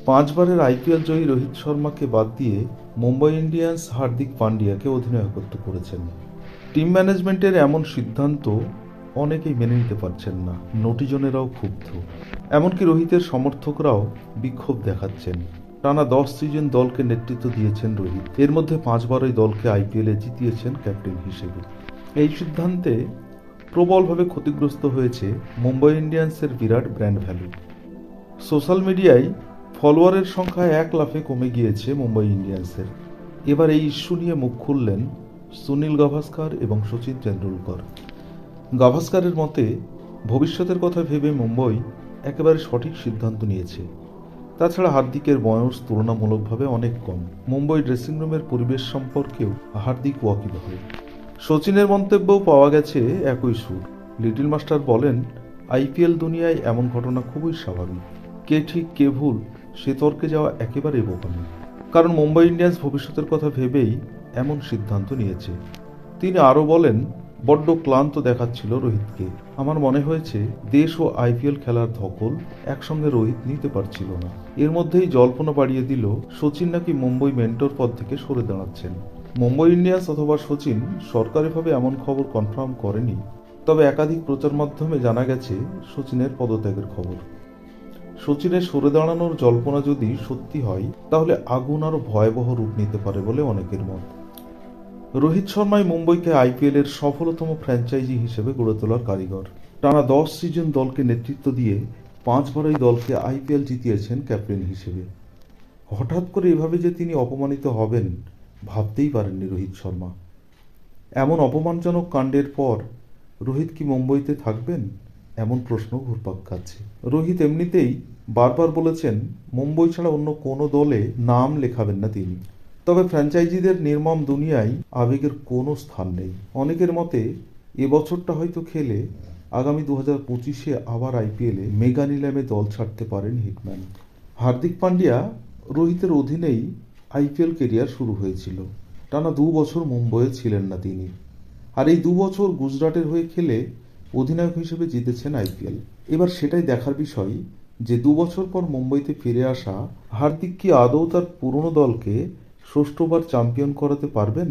পাঁচবারের IPL জয়ী রোহিত শর্মাকে বাদ দিয়ে Mumbai Indians Hardik পান্ডিয়াকে অধিনায়কত্ব করেছেন। টিম ম্যানেজমেন্টের এমন সিদ্ধান্ত অনেকেই মেনে নিতে পারছেন না, নটিজনেরাও ক্ষুব্ধ। এমনকি রোহিতের সমর্থকরাও বিক্ষোভ দেখাচ্ছেন। টানা 10 সিজন দলকে নেতৃত্ব দিয়েছেন রোহিত, এর মধ্যে 5বারই দলকে আইপিএলে জিতিয়েছেন ক্যাপ্টেন হিসেবে। এই সিদ্ধান্তে প্রবলভাবে ক্ষতিগ্রস্ত হয়েছে মুম্বাই ইন্ডিয়ান্সের বিরাট ব্র্যান্ড ভ্যালু। সোশ্যাল মিডিয়ায় ফলোয়ারের সংখ্যা 1 লাফে কমে গিয়েছে মুম্বাই ইন্ডিয়ান্সের। এবার এই ইস্যু নিয়ে মুখ খুললেন সুনীল গাভাস্কার এবং শচীন তেন্ডুলকর। গাভাস্কারের মতে, ভবিষ্যতের কথা ভেবে মুম্বাই একেবারে সঠিক সিদ্ধান্ত নিয়েছে। তাছাড়া হার্দিকের বয়স তুলনামূলকভাবে অনেক কম। মুম্বাই ড্রেসিং রুমের পরিবেশ সম্পর্কেও হার্দিক ওয়াকিবহ। শচীনের মন্তব্যও পাওয়া গেছে একই সুর। লিটল মাস্টার বলেন, আইপিএল দুনিয়ায় এমন ঘটনা খুবই স্বাভাবিক। কে ঠিক কে ভুল সে তর্কে যাওয়া একেবারেই বোকামি, কারণ মুম্বাই ইন্ডিয়ান্স ভবিষ্যতের কথা ভেবেই এমন সিদ্ধান্ত নিয়েছে। তিনি আরও বলেন, বড্ড ক্লান্ত দেখাচ্ছিল রোহিতকে। আমার মনে হয়েছে দেশ ও আইপিএল খেলার ধকল একসঙ্গে রোহিত নিতে পারছিল না। এর মধ্যেই জল্পনা বাড়িয়ে দিল শচীন নাকি মুম্বাই মেন্টর পদ থেকে সরে দাঁড়াচ্ছেন। মুম্বাই ইন্ডিয়ান্স অথবা শচীন সরকারিভাবে এমন খবর কনফার্ম করেনি, তবে একাধিক প্রচার মাধ্যমে জানা গেছে শচীনের পদত্যাগের খবর। শচীনের সরে দাঁড়ানোর জল্পনা যদি সত্যি হয়, তাহলে আগুন আরও ভয়াবহ রূপ নিতে পারে বলে অনেকের মত। রোহিত শর্মাই মুম্বইকে আইপিএল এর সফলতম ফ্র্যাঞ্চাইজি হিসেবে গড়ে তোলার কারিগর। টানা 10 সিজন দলকে নেতৃত্ব দিয়ে 5বারই দলকে আইপিএল জিতিয়েছেন ক্যাপ্টেন হিসেবে। হঠাৎ করে এভাবে যে তিনি অপমানিত হবেন ভাবতেই পারেননি রোহিত শর্মা। এমন অপমানজনক কাণ্ডের পর রোহিত কি মুম্বইতে থাকবেন, এমন প্রশ্ন ঘুরপাক খাচ্ছে। রোহিত এমনিতেই বারবার বলেছেন মুম্বই ছাড়া অন্য কোনো দলে নাম লেখাবেন না তিনি। তবে ফ্র্যাঞ্চাইজিদের নির্মম দুনিয়ায় আবেগের কোনো স্থান নেই। অনেকের মতে এবছরটা হয়তো খেলে আগামী 2025-এ আবার আইপিএলে মেগা নিলামে দল ছাড়তে পারেন হিটম্যান। হার্দিক পান্ডিয়া রোহিতের অধীনেই আইপিএল কেরিয়ার শুরু হয়েছিল। টানা 2 বছর মুম্বইয়ে ছিলেন না তিনি, আর এই 2 বছর গুজরাটের হয়ে খেলে অধিনায়ক হিসেবে জিতেছেন আইপিএল। এবার সেটাই দেখার বিষয় যে 2 বছর পর মুম্বইতে ফিরে আসা হার্দিক কি আদৌ তার পুরনো দলকে 6বার চ্যাম্পিয়ন করাতে পারবেন।